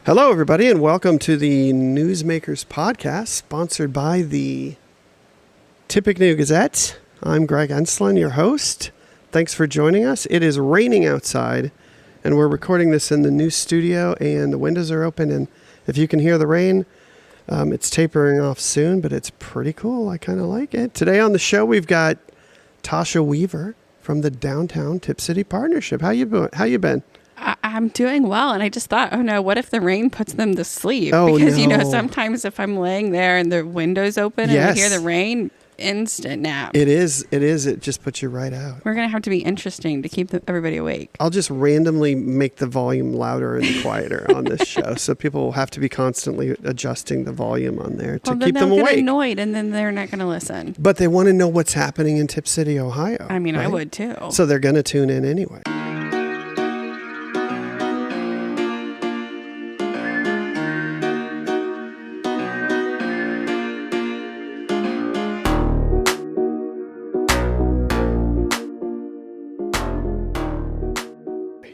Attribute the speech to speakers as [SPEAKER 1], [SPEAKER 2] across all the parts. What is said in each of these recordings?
[SPEAKER 1] Hello, everybody, and welcome to the Newsmakers Podcast, sponsored by the Tippecanoe Gazette. I'm Greg Enslen, your host. Thanks for joining us. It is raining outside, and we're recording this in the new studio, and the windows are open, and if you can hear the rain, it's tapering off soon, but it's pretty cool. I kind of like it. Today on the show, we've got Tasha Weaver from the Downtown Tipp City Partnership. How you been?
[SPEAKER 2] I'm doing well, and I just thought, oh no, what if the rain puts them to sleep?
[SPEAKER 1] Oh,
[SPEAKER 2] because,
[SPEAKER 1] no.
[SPEAKER 2] Sometimes if I'm laying there and the window's open and I hear the rain, instant nap.
[SPEAKER 1] It is. It just puts you right out.
[SPEAKER 2] We're going to have to be interesting to keep everybody awake.
[SPEAKER 1] I'll just randomly make the volume louder and quieter on this show, so people will have to be constantly adjusting the volume on there to keep them awake.
[SPEAKER 2] They'll get annoyed, and then they're not going to listen.
[SPEAKER 1] But they want to know what's happening in Tipp City, Ohio.
[SPEAKER 2] I mean,
[SPEAKER 1] right?
[SPEAKER 2] I would too.
[SPEAKER 1] So they're going to tune in anyway.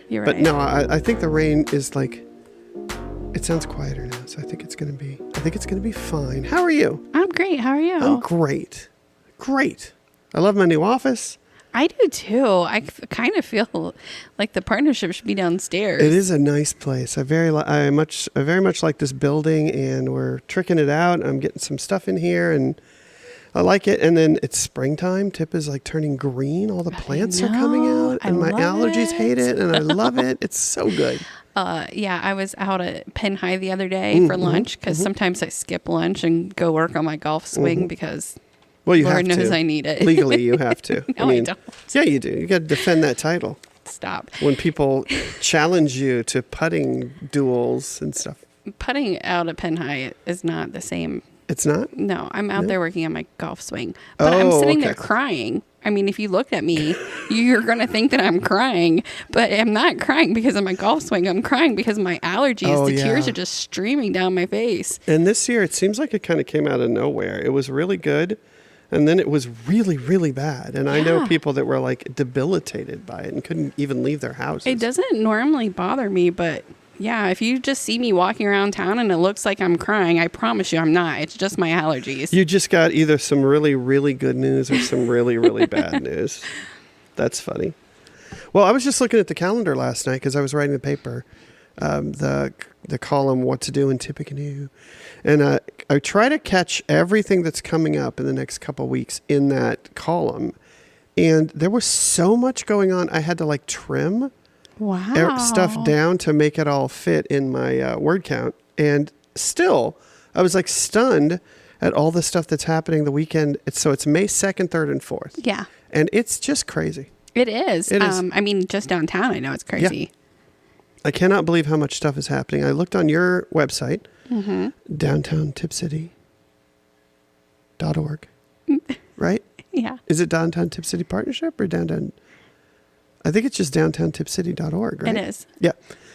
[SPEAKER 2] You're
[SPEAKER 1] But
[SPEAKER 2] right.
[SPEAKER 1] no, I think the rain is like, it sounds quieter now, so I think it's going to be fine. How are you?
[SPEAKER 2] I'm great. How are you?
[SPEAKER 1] I'm great. Great. I love my new office.
[SPEAKER 2] I do too. I kind of feel like the partnership should be downstairs.
[SPEAKER 1] It is a nice place. I very much like this building, and we're tricking it out. I'm getting some stuff in here, and I like it. And then it's springtime. Tipp is like turning green. All the plants are coming out, and my allergies hate it, and I love it. It's so good.
[SPEAKER 2] I was out at Penn High the other day for lunch because sometimes I skip lunch and go work on my golf swing because
[SPEAKER 1] you
[SPEAKER 2] Lord
[SPEAKER 1] have
[SPEAKER 2] knows
[SPEAKER 1] to.
[SPEAKER 2] I need it.
[SPEAKER 1] Legally, you have to.
[SPEAKER 2] No, I don't.
[SPEAKER 1] Yeah, you do. You got to defend that title.
[SPEAKER 2] Stop.
[SPEAKER 1] When people challenge you to putting duels and stuff.
[SPEAKER 2] Putting out at Penn High is not the same.
[SPEAKER 1] It's not?
[SPEAKER 2] No, I'm out there working on my golf swing. But I'm sitting there crying. I mean, if you look at me, you're going to think that I'm crying. But I'm not crying because of my golf swing. I'm crying because of my allergies. Tears are just streaming down my face.
[SPEAKER 1] And this year, it seems like it kind of came out of nowhere. It was really good. And then it was really, really bad. And I know people that were like debilitated by it and couldn't even leave their houses.
[SPEAKER 2] It doesn't normally bother me, but yeah, if you just see me walking around town and it looks like I'm crying, I promise you I'm not. It's just my allergies.
[SPEAKER 1] You just got either some really, really good news or some really, really bad news. That's funny. Well, I was just looking at the calendar last night because I was writing the paper, the column What to Do in Tippecanoe. And I try to catch everything that's coming up in the next couple of weeks in that column. And there was so much going on. I had to like trim stuff down to make it all fit in my word count. And still, I was like stunned at all the stuff that's happening the weekend. So it's May 2nd, 3rd, and 4th.
[SPEAKER 2] Yeah.
[SPEAKER 1] And it's just crazy.
[SPEAKER 2] It is.
[SPEAKER 1] It is.
[SPEAKER 2] I mean, just downtown, I know it's crazy.
[SPEAKER 1] Yeah. I cannot believe how much stuff is happening. I looked on your website, Downtown Tipp City.org, right?
[SPEAKER 2] Yeah.
[SPEAKER 1] Is it Downtown Tipp City Partnership or Downtown? I think it's just downtowntipcity.org, right?
[SPEAKER 2] It is.
[SPEAKER 1] Yeah,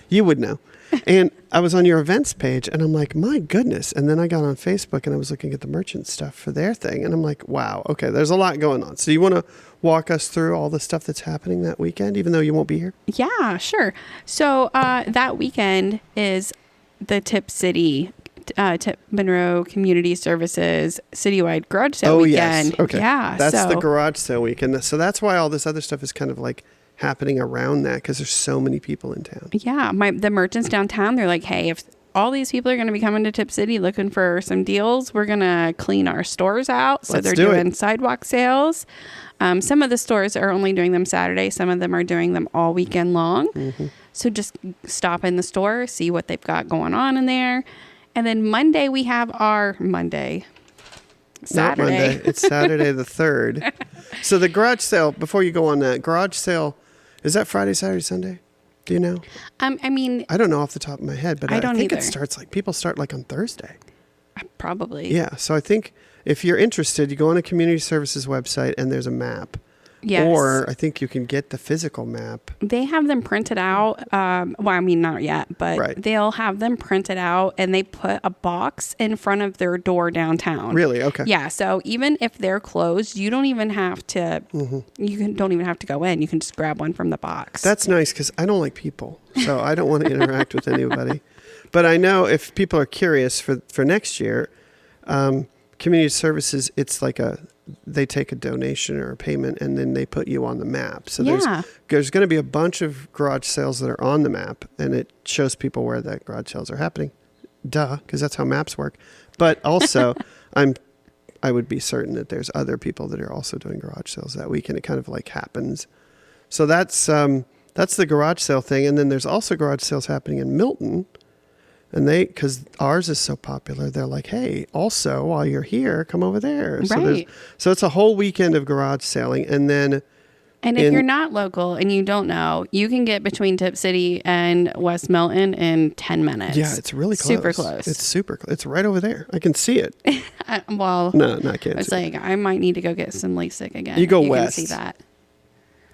[SPEAKER 1] you would know. And I was on your events page, and I'm like, my goodness. And then I got on Facebook, and I was looking at the merchant stuff for their thing, and I'm like, wow, okay, there's a lot going on. So you want to walk us through all the stuff that's happening that weekend, even though you won't be here?
[SPEAKER 2] Yeah, sure. So that weekend is the Tipp City, Tipp Monroe Community Services citywide garage sale weekend.
[SPEAKER 1] Yes. Okay.
[SPEAKER 2] Yeah.
[SPEAKER 1] That's the garage sale weekend. So that's why all this other stuff is kind of like happening around that because there's so many people in town.
[SPEAKER 2] Yeah. The merchants downtown, they're like, hey, if all these people are going to be coming to Tipp City looking for some deals, we're going to clean our stores out. So they're doing sidewalk sales. Some of the stores are only doing them Saturday. Some of them are doing them all weekend long. Mm-hmm. So just stop in the store, see what they've got going on in there. And then Monday, we have our Saturday.
[SPEAKER 1] Not Monday. It's Saturday the 3rd. So the garage sale, before you go on that, garage sale, is that Friday, Saturday, Sunday? Do you know?
[SPEAKER 2] I mean,
[SPEAKER 1] I don't know off the top of my head, but I think
[SPEAKER 2] either.
[SPEAKER 1] it starts like, people start like on Thursday.
[SPEAKER 2] Probably.
[SPEAKER 1] Yeah. So I think if you're interested, you go on a community services website and there's a map.
[SPEAKER 2] Yes.
[SPEAKER 1] Or I think you can get the physical map.
[SPEAKER 2] They have them printed out. Well, I mean, not yet, but they'll have them printed out and they put a box in front of their door downtown.
[SPEAKER 1] Really? Okay.
[SPEAKER 2] Yeah. So even if they're closed, you don't even have to, don't even have to go in. You can just grab one from the box.
[SPEAKER 1] That's nice because I don't like people. So I don't want to interact with anybody. But I know if people are curious for next year, community services, it's like they take a donation or a payment and then they put you on the map. So there's going to be a bunch of garage sales that are on the map, and it shows people where the garage sales are happening. Duh, because that's how maps work. But also, I would be certain that there's other people that are also doing garage sales that week, and it kind of like happens. So that's the garage sale thing. And then there's also garage sales happening in Milton. And because ours is so popular, they're like, hey, also, while you're here, come over there.
[SPEAKER 2] Right.
[SPEAKER 1] So it's a whole weekend of garage selling. And then...
[SPEAKER 2] And if you're not local and you don't know, you can get between Tipp City and West Milton in 10 minutes.
[SPEAKER 1] Yeah, it's really close.
[SPEAKER 2] Super close.
[SPEAKER 1] It's super close. It's right over there. I can see it.
[SPEAKER 2] No,
[SPEAKER 1] I can't.
[SPEAKER 2] It's like, I might need to go get some LASIK again.
[SPEAKER 1] You go west.
[SPEAKER 2] Can see that.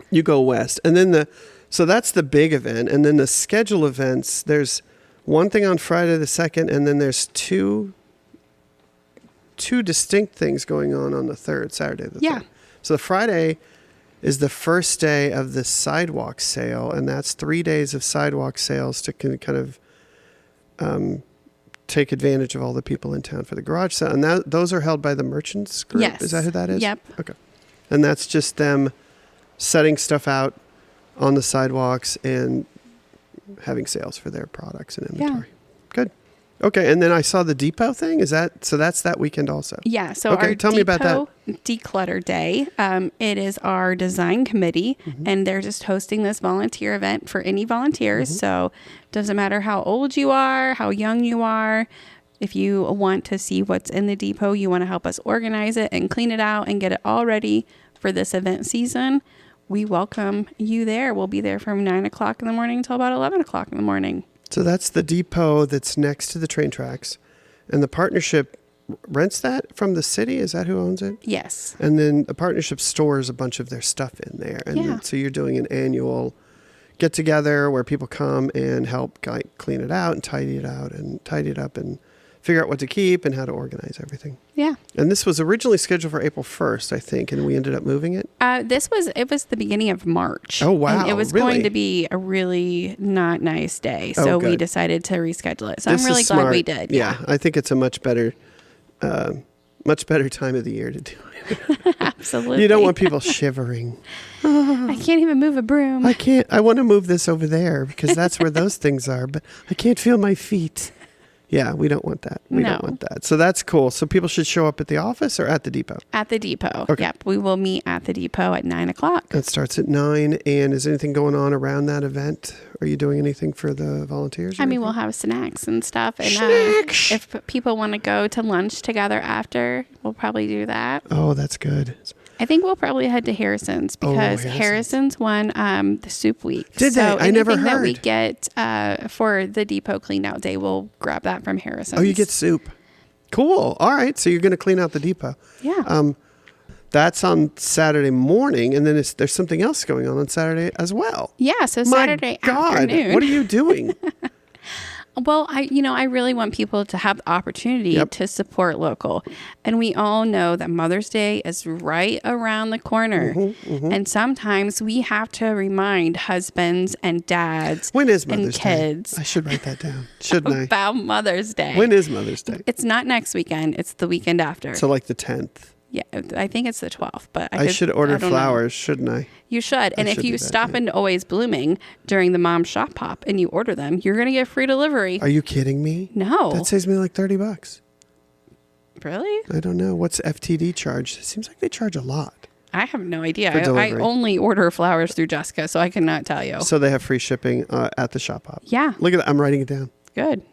[SPEAKER 1] You go west. And then so that's the big event. And then the schedule events, there's one thing on Friday the 2nd, and then there's two distinct things going on the 3rd, Saturday the 3rd.
[SPEAKER 2] Yeah.
[SPEAKER 1] So Friday is the first day of the sidewalk sale, and that's 3 days of sidewalk sales to kind of take advantage of all the people in town for the garage sale. And those are held by the Merchants Group.
[SPEAKER 2] Yes.
[SPEAKER 1] Is that who that is?
[SPEAKER 2] Yep.
[SPEAKER 1] Okay. And that's just them setting stuff out on the sidewalks and having sales for their products and inventory. Yeah. Good. Okay, and then I saw the depot thing. That's that weekend also?
[SPEAKER 2] Yeah. So
[SPEAKER 1] okay,
[SPEAKER 2] our
[SPEAKER 1] tell me about that.
[SPEAKER 2] Declutter Day. It is our design committee, and they're just hosting this volunteer event for any volunteers. So it doesn't matter how old you are, how young you are. If you want to see what's in the depot, you want to help us organize it and clean it out and get it all ready for this event season, we welcome you there. We'll be there from 9 o'clock in the morning until about 11 o'clock in the morning.
[SPEAKER 1] So that's the depot that's next to the train tracks. And the partnership rents that from the city? Is that who owns it?
[SPEAKER 2] Yes.
[SPEAKER 1] And then the partnership stores a bunch of their stuff in there. And so you're doing an annual get together where people come and help clean it out and tidy it up and figure out what to keep and how to organize everything.
[SPEAKER 2] Yeah.
[SPEAKER 1] And this was originally scheduled for April 1st, I think, and we ended up moving it.
[SPEAKER 2] It was the beginning of March.
[SPEAKER 1] Oh, wow.
[SPEAKER 2] And it was going to be a really not nice day. So we decided to reschedule it. So I'm really glad we did.
[SPEAKER 1] Yeah. I think it's a much better time of the year to do it.
[SPEAKER 2] Absolutely.
[SPEAKER 1] You don't want people shivering.
[SPEAKER 2] I can't even move a broom.
[SPEAKER 1] I can't. I want to move this over there because that's where those things are, but I can't feel my feet. Yeah, we don't want that. We don't want that. So that's cool. So people should show up at the office or at the depot? At the depot.
[SPEAKER 2] Okay. Yep. We will meet at the depot at 9 o'clock.
[SPEAKER 1] It starts at 9. And is anything going on around that event? Are you doing anything for the volunteers?
[SPEAKER 2] We'll have snacks and stuff. And if people want to go to lunch together after, we'll probably do that.
[SPEAKER 1] Oh, that's good.
[SPEAKER 2] I think we'll probably head to Harrison's because Harrison's won the soup week.
[SPEAKER 1] Did they? I never heard.
[SPEAKER 2] That we get for the depot clean out day, we'll grab that from Harrison's.
[SPEAKER 1] Oh, you get soup. Cool. All right. So you're going to clean out the depot.
[SPEAKER 2] Yeah.
[SPEAKER 1] That's on Saturday morning, and then there's something else going on Saturday as well.
[SPEAKER 2] Yeah. So Saturday afternoon.
[SPEAKER 1] What are you doing?
[SPEAKER 2] Well, I really want people to have the opportunity to support local. And we all know that Mother's Day is right around the corner. And sometimes we have to remind husbands and dads
[SPEAKER 1] when is Mother's
[SPEAKER 2] and kids.
[SPEAKER 1] Day? I should write that down, shouldn't I?
[SPEAKER 2] About Mother's Day.
[SPEAKER 1] When is Mother's Day?
[SPEAKER 2] It's not next weekend. It's the weekend after.
[SPEAKER 1] So like the 10th.
[SPEAKER 2] Yeah, I think it's the 12th, but
[SPEAKER 1] I should order flowers, shouldn't I?
[SPEAKER 2] You should. And if you stop into Always Blooming during the Mom Shop Pop and you order them, you're going to get free delivery.
[SPEAKER 1] Are you kidding me?
[SPEAKER 2] No.
[SPEAKER 1] That saves me like $30.
[SPEAKER 2] Really?
[SPEAKER 1] I don't know. What's FTD charge? It seems like they charge a lot.
[SPEAKER 2] I have no idea. I only order flowers through Jessica, so I cannot tell you.
[SPEAKER 1] So they have free shipping at the Shop Pop.
[SPEAKER 2] Yeah.
[SPEAKER 1] Look at that. I'm writing it down.
[SPEAKER 2] Good.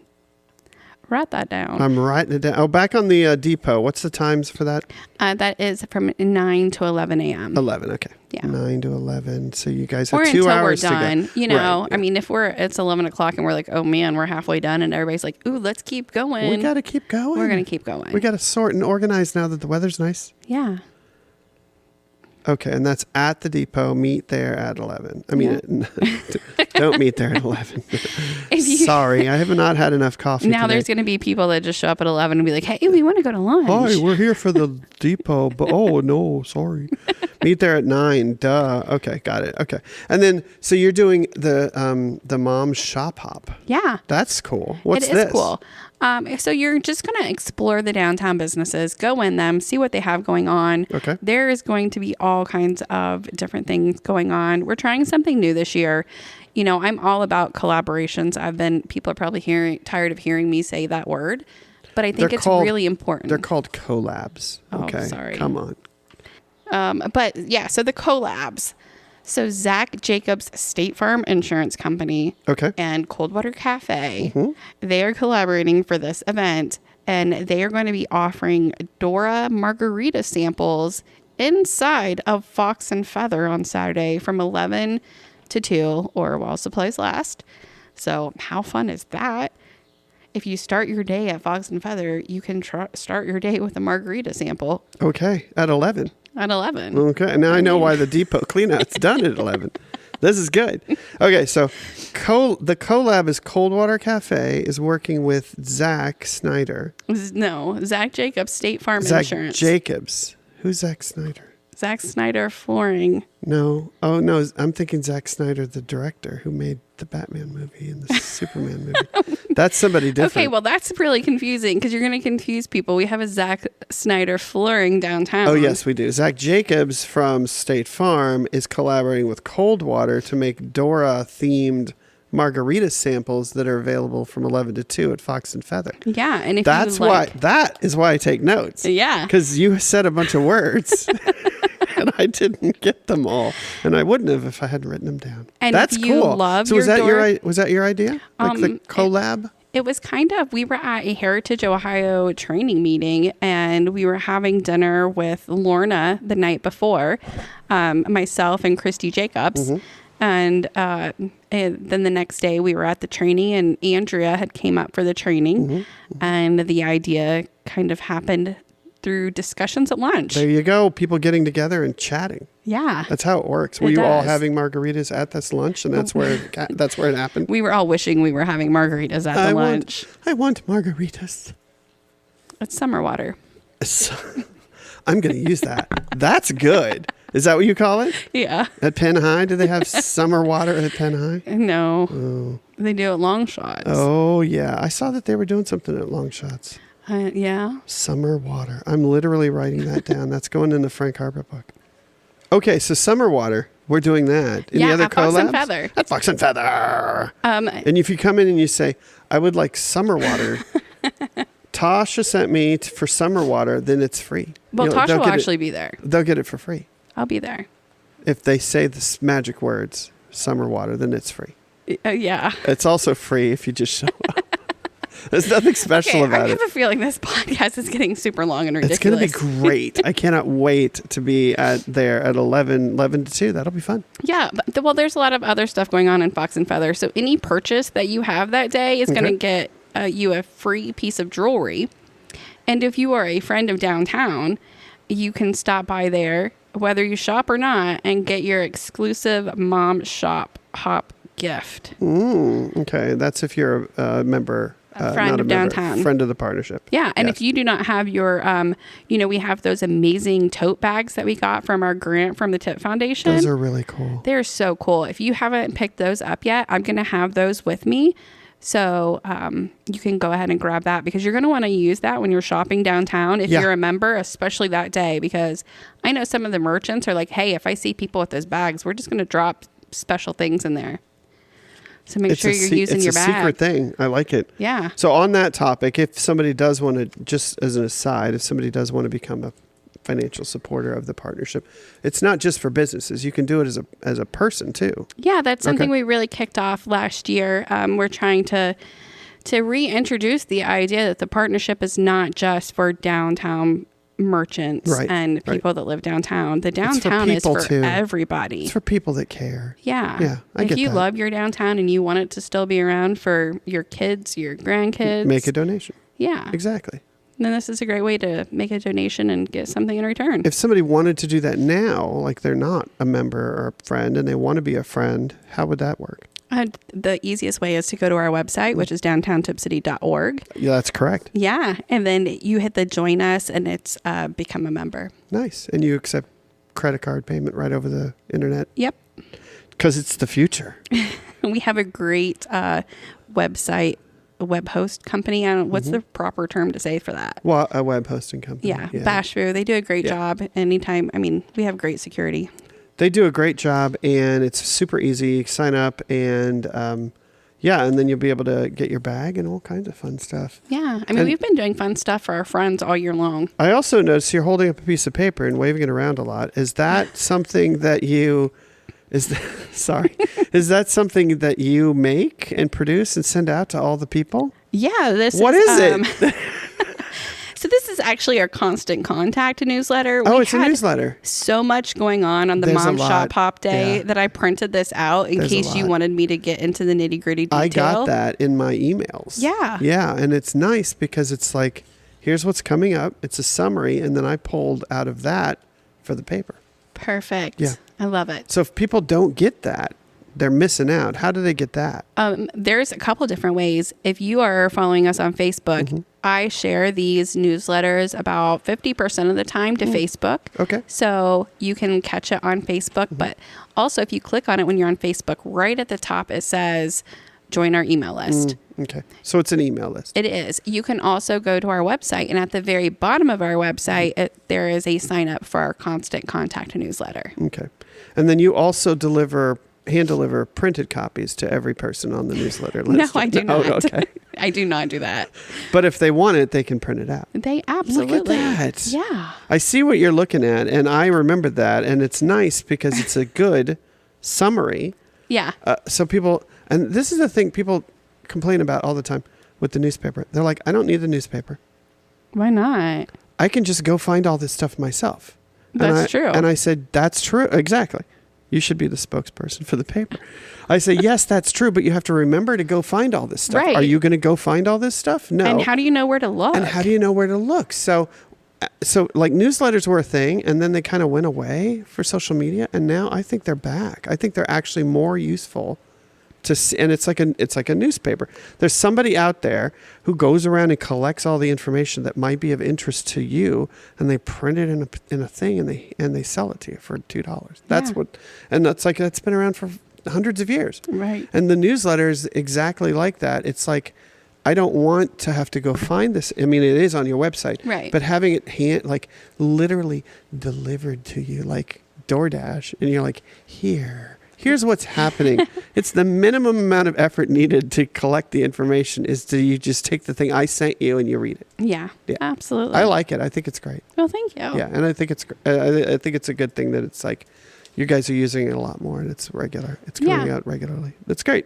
[SPEAKER 2] Write that down.
[SPEAKER 1] I'm writing it down. Oh, back on the depot. What's the times for that?
[SPEAKER 2] That is from 9 to 11 a.m.
[SPEAKER 1] 11, okay.
[SPEAKER 2] Yeah.
[SPEAKER 1] 9 to 11. So you guys have
[SPEAKER 2] or
[SPEAKER 1] 2 hours
[SPEAKER 2] until we're done.
[SPEAKER 1] to go.
[SPEAKER 2] You know, right, yeah. If it's 11 o'clock and we're like, oh man, we're halfway done, and everybody's like, ooh, let's keep going.
[SPEAKER 1] We got to keep going.
[SPEAKER 2] We're going to keep going.
[SPEAKER 1] We got to sort and organize now that the weather's nice.
[SPEAKER 2] Yeah.
[SPEAKER 1] Okay, and that's at the depot. Meet there at 11. Don't meet there at 11. Sorry, I have not had enough coffee
[SPEAKER 2] Now
[SPEAKER 1] today.
[SPEAKER 2] there's going to be people that just show up at 11 and be like, hey, we want to go to lunch.
[SPEAKER 1] Hi, we're here for the depot, but oh, no, sorry. Meet there at 9. Duh. Okay, got it. Okay. And then, so you're doing the Mom's Shop Hop.
[SPEAKER 2] Yeah.
[SPEAKER 1] That's cool. What's
[SPEAKER 2] this? It is cool. So you're just going to explore the downtown businesses, go in them, see what they have going on.
[SPEAKER 1] Okay.
[SPEAKER 2] There is going to be all kinds of different things going on. We're trying something new this year. You know, I'm all about collaborations. People are probably tired of hearing me say that word, but I think it's really important.
[SPEAKER 1] They're called collabs. Okay.
[SPEAKER 2] Oh, sorry.
[SPEAKER 1] Come on.
[SPEAKER 2] But yeah, so the collabs. So Zach Jacobs State Farm Insurance Company and Coldwater Cafe, they are collaborating for this event, and they are going to be offering Dora margarita samples inside of Fox and Feather on Saturday from 11 to 2 or while supplies last. So how fun is that? If you start your day at Fox and Feather, you can start your day with a margarita sample.
[SPEAKER 1] Okay, at 11.
[SPEAKER 2] At 11.
[SPEAKER 1] Okay, now I know why the depot cleanout's done at 11. This is good. Okay, so the collab is Coldwater Cafe is working with Zach Snyder.
[SPEAKER 2] No, Zach Jacobs State Farm Insurance.
[SPEAKER 1] Zach Jacobs. Who's Zach Snyder?
[SPEAKER 2] Zach Snyder Flooring.
[SPEAKER 1] No. Oh, no. I'm thinking Zack Snyder, the director who made the Batman movie and the Superman movie. That's somebody different.
[SPEAKER 2] Okay, well, that's really confusing because you're going to confuse people. We have a Zach Snyder Flooring downtown.
[SPEAKER 1] Oh, yes, we do. Zach Jacobs from State Farm is collaborating with Coldwater to make Dora-themed margarita samples that are available from 11 to 2 at Fox and Feather.
[SPEAKER 2] Yeah, and if
[SPEAKER 1] that is why I take notes.
[SPEAKER 2] Yeah.
[SPEAKER 1] Because you said a bunch of words. And I didn't get them all, and I wouldn't have if I hadn't written them down.
[SPEAKER 2] And
[SPEAKER 1] that's
[SPEAKER 2] if you
[SPEAKER 1] cool.
[SPEAKER 2] love
[SPEAKER 1] so
[SPEAKER 2] was that
[SPEAKER 1] your idea? Like the collab?
[SPEAKER 2] It was we were at a Heritage Ohio training meeting, and we were having dinner with Lorna the night before, myself and Christy Jacobs. And then the next day we were at the training, and Andrea had came up for the training, and the idea kind of happened through discussions at lunch.
[SPEAKER 1] There you go. People getting together and chatting.
[SPEAKER 2] Yeah.
[SPEAKER 1] That's how it works. Were you all having margaritas at this lunch, and that's where it happened?
[SPEAKER 2] We were all wishing we were having margaritas at the lunch.
[SPEAKER 1] I want margaritas.
[SPEAKER 2] It's summer water.
[SPEAKER 1] I'm going to use that. That's good. Is that what you call it?
[SPEAKER 2] Yeah.
[SPEAKER 1] At Penn High? Do they have summer water at Penn High?
[SPEAKER 2] No.
[SPEAKER 1] Oh.
[SPEAKER 2] They do at Long Shots.
[SPEAKER 1] Oh, yeah. I saw that they were doing something at Long Shots.
[SPEAKER 2] Yeah.
[SPEAKER 1] Summer water. I'm literally writing that down. That's going in the Frank Harper book. Okay, so summer water. We're doing that. Any other
[SPEAKER 2] at
[SPEAKER 1] collabs?
[SPEAKER 2] Fox and Feather.
[SPEAKER 1] At Fox and Feather. And if you come in and you say, I would like summer water, Tasha sent me for summer water, then it's free.
[SPEAKER 2] Well, Tasha will actually be there.
[SPEAKER 1] They'll get it for free.
[SPEAKER 2] I'll be there.
[SPEAKER 1] If they say the magic words, summer water, then it's free.
[SPEAKER 2] Yeah.
[SPEAKER 1] It's also free if you just show up. There's nothing special about it.
[SPEAKER 2] I have a feeling this podcast is getting super long and ridiculous.
[SPEAKER 1] It's going to be great. I cannot wait to be there at 11 to 2. That'll be fun.
[SPEAKER 2] Yeah. Well, there's a lot of other stuff going on in Fox and Feather. So any purchase that you have that day is going to get you a free piece of jewelry. And if you are a friend of Downtown, you can stop by there, whether you shop or not, and get your exclusive Mom Shop Hop gift.
[SPEAKER 1] Okay. That's if you're a member.
[SPEAKER 2] Friend of Downtown.
[SPEAKER 1] Friend of the partnership.
[SPEAKER 2] Yeah. And if you do not have your, we have those amazing tote bags that we got from our grant from the Tipp Foundation.
[SPEAKER 1] Those are really cool.
[SPEAKER 2] They're so cool. If you haven't picked those up yet, I'm going to have those with me. So you can go ahead and grab that because you're going to want to use that when you're shopping downtown if you're a member, especially that day, because I know some of the merchants are like, hey, if I see people with those bags, we're just going to drop special things in there. So make sure you're using your bag.
[SPEAKER 1] It's a secret thing. I like it.
[SPEAKER 2] Yeah.
[SPEAKER 1] So on that topic, if somebody does want to, just as an aside, if somebody does want to become a financial supporter of the partnership, it's not just for businesses. You can do it as a person too.
[SPEAKER 2] Yeah, that's something we really kicked off last year. We're trying to reintroduce the idea that the partnership is not just for downtown merchants and people that live downtown. The downtown is for everybody.
[SPEAKER 1] It's for people that care.
[SPEAKER 2] Yeah.
[SPEAKER 1] Yeah.
[SPEAKER 2] If you love your downtown and you want it to still be around for your kids, your grandkids,
[SPEAKER 1] make a donation.
[SPEAKER 2] Yeah.
[SPEAKER 1] Exactly.
[SPEAKER 2] Then this is a great way to make a donation and get something in return.
[SPEAKER 1] If somebody wanted to do that now, like they're not a member or a friend and they want to be a friend, how would that work?
[SPEAKER 2] The easiest way is to go to our website, which is downtowntipcity.org.
[SPEAKER 1] Yeah, that's correct.
[SPEAKER 2] Yeah. And then you hit the join us and it's become a member.
[SPEAKER 1] Nice. And you accept credit card payment right over the internet.
[SPEAKER 2] Yep.
[SPEAKER 1] Because it's the future.
[SPEAKER 2] We have a great website, a web host company. I don't, what's the proper term to say for that?
[SPEAKER 1] Well, a web hosting company.
[SPEAKER 2] Yeah. Bashfu. They do a great job anytime. I mean, we have great security.
[SPEAKER 1] They do a great job, and it's super easy. Sign up, and and then you'll be able to get your bag and all kinds of fun stuff.
[SPEAKER 2] Yeah. I mean, we've been doing fun stuff for our friends all year long.
[SPEAKER 1] I also noticed you're holding up a piece of paper and waving it around a lot. Is that something that you... Is that something that you make and produce and send out to all the people?
[SPEAKER 2] Yeah.
[SPEAKER 1] What is it?
[SPEAKER 2] So this is actually our Constant Contact newsletter.
[SPEAKER 1] It's a newsletter.
[SPEAKER 2] So much going on the Mom Shop Hop Day that I printed this out in case you wanted me to get into the nitty gritty detail.
[SPEAKER 1] I got that in my emails.
[SPEAKER 2] Yeah.
[SPEAKER 1] Yeah. And it's nice because it's like, here's what's coming up. It's a summary. And then I pulled out of that for the paper.
[SPEAKER 2] Perfect.
[SPEAKER 1] Yeah.
[SPEAKER 2] I love it.
[SPEAKER 1] So if people don't get that, they're missing out. How do they get that?
[SPEAKER 2] There's a couple different ways. If you are following us on Facebook, I share these newsletters about 50% of the time to Facebook.
[SPEAKER 1] Okay.
[SPEAKER 2] So you can catch it on Facebook. But also, if you click on it when you're on Facebook, right at the top, it says join our email list.
[SPEAKER 1] Okay. So it's an email list.
[SPEAKER 2] It is. You can also go to our website, and at the very bottom of our website, there is a sign up for our Constant Contact newsletter.
[SPEAKER 1] Okay. And then you also hand deliver printed copies to every person on the newsletter list.
[SPEAKER 2] No, I do not.
[SPEAKER 1] Oh, okay.
[SPEAKER 2] I do not do that.
[SPEAKER 1] But if they want it, they can print it out.
[SPEAKER 2] They absolutely.
[SPEAKER 1] Look at that.
[SPEAKER 2] Yeah.
[SPEAKER 1] I see what you're looking at, and I remember that, and it's nice because it's a good summary.
[SPEAKER 2] Yeah.
[SPEAKER 1] So people, and this is the thing people complain about all the time with the newspaper. They're like, I don't need the newspaper.
[SPEAKER 2] Why not?
[SPEAKER 1] I can just go find all this stuff myself.
[SPEAKER 2] That's true.
[SPEAKER 1] And I said, that's true. Exactly. You should be the spokesperson for the paper. I say, yes, that's true, but you have to remember to go find all this stuff.
[SPEAKER 2] Right.
[SPEAKER 1] Are you going to go find all this stuff? No.
[SPEAKER 2] And how do you know where to look?
[SPEAKER 1] And how do you know where to look? So like newsletters were a thing, and then they kind of went away for social media, and now I think they're back. I think they're actually more useful to see, and it's like a newspaper. There's somebody out there who goes around and collects all the information that might be of interest to you, and they print it in a thing, and they sell it to you for $2. That's that's been around for hundreds of years.
[SPEAKER 2] Right.
[SPEAKER 1] And the newsletter is exactly like that. It's like, I don't want to have to go find this. I mean, it is on your website,
[SPEAKER 2] right?
[SPEAKER 1] But having it literally delivered to you, like DoorDash, and you're like, here's what's happening. It's the minimum amount of effort needed to collect the information is you just take the thing I sent you and you read it.
[SPEAKER 2] Yeah, absolutely.
[SPEAKER 1] I like it. I think it's great.
[SPEAKER 2] Well, thank you.
[SPEAKER 1] Yeah, and I think it's a good thing that it's like you guys are using it a lot more, and it's regular. It's going out regularly. That's great.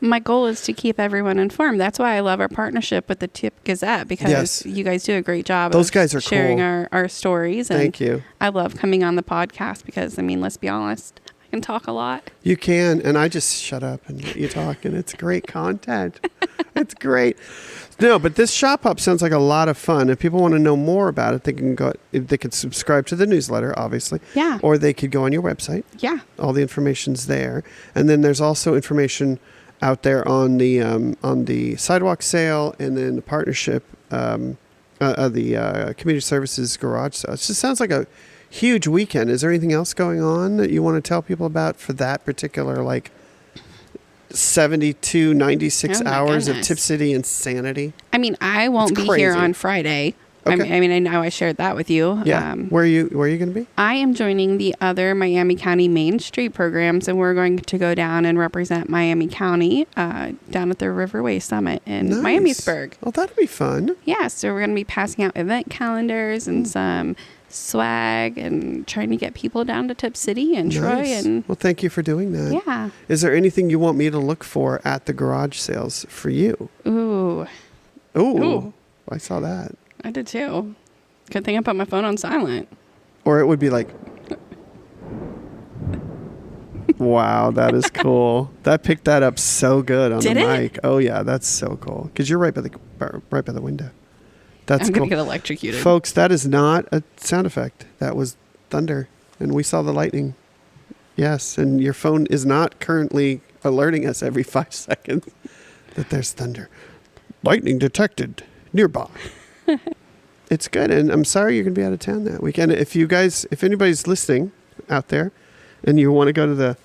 [SPEAKER 2] My goal is to keep everyone informed. That's why I love our partnership with the Tipp Gazette, because you guys do a great job.
[SPEAKER 1] Those guys are
[SPEAKER 2] sharing
[SPEAKER 1] cool.
[SPEAKER 2] our stories. And
[SPEAKER 1] thank you.
[SPEAKER 2] I love coming on the podcast because, I mean, let's be honest, I can talk a lot.
[SPEAKER 1] You can, and I just shut up and let you talk, and it's great content. It's great. No, but this Shop Hop sounds like a lot of fun. If people want to know more about it, they can subscribe to the newsletter, obviously.
[SPEAKER 2] Yeah.
[SPEAKER 1] Or they could go on your website.
[SPEAKER 2] Yeah.
[SPEAKER 1] All the information's there. And then there's also information out there on the sidewalk sale, and then the partnership, the community services garage sale. It just sounds like a huge weekend. Is there anything else going on that you want to tell people about for that particular 72, 96 hours of Tipp City insanity?
[SPEAKER 2] I mean, I won't be here on Friday. Okay. I mean, I know I shared that with you.
[SPEAKER 1] Yeah. Where are you going to be? I
[SPEAKER 2] am joining the other Miami County Main Street programs, and we're going to go down and represent Miami County down at the Riverway Summit in Miamisburg.
[SPEAKER 1] Oh, that'll be fun.
[SPEAKER 2] Yeah. So we're going to be passing out event calendars and some swag and trying to get people down to Tipp City and Troy. And
[SPEAKER 1] well, thank you for doing that.
[SPEAKER 2] Yeah.
[SPEAKER 1] Is there anything you want me to look for at the garage sales for you?
[SPEAKER 2] Ooh.
[SPEAKER 1] I saw that.
[SPEAKER 2] I did too. Good thing I put my phone on silent.
[SPEAKER 1] Or it would be like, wow, that is cool. That picked that up so good on the mic. Oh yeah, that's so cool. Because you're right by the window. That's
[SPEAKER 2] I'm
[SPEAKER 1] cool.
[SPEAKER 2] gonna get electrocuted,
[SPEAKER 1] folks. That is not a sound effect. That was thunder, and we saw the lightning. Yes, and your phone is not currently alerting us every 5 seconds that there's thunder. Lightning detected nearby. it's good. And I'm sorry you're going to be out of town that weekend. If anybody's listening out there and you want to go to the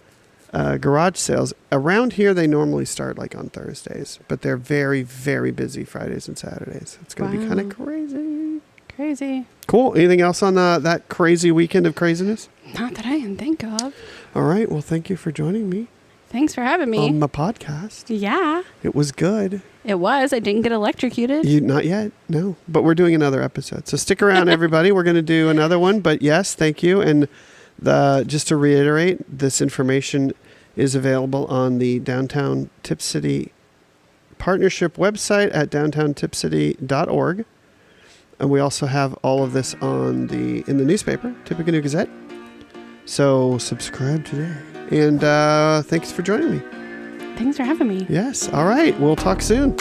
[SPEAKER 1] garage sales, around here they normally start like on Thursdays, but they're very, very busy Fridays and Saturdays. It's going to be kind of
[SPEAKER 2] crazy.
[SPEAKER 1] Cool. Anything else on that crazy weekend of craziness?
[SPEAKER 2] Not that I can think of.
[SPEAKER 1] All right. Well, thank you for joining me.
[SPEAKER 2] Thanks for having me
[SPEAKER 1] on my podcast.
[SPEAKER 2] Yeah,
[SPEAKER 1] it was good.
[SPEAKER 2] It was. I didn't get electrocuted.
[SPEAKER 1] Not yet, no. But we're doing another episode, so stick around, everybody. We're going to do another one. But yes, thank you. And just to reiterate, this information is available on the Downtown Tipp City Partnership website at downtowntipcity.org. And we also have all of this in the newspaper, Tippecanoe Gazette. So subscribe today. And thanks for joining me.
[SPEAKER 2] Thanks for having me.
[SPEAKER 1] Yes. All right. We'll talk soon.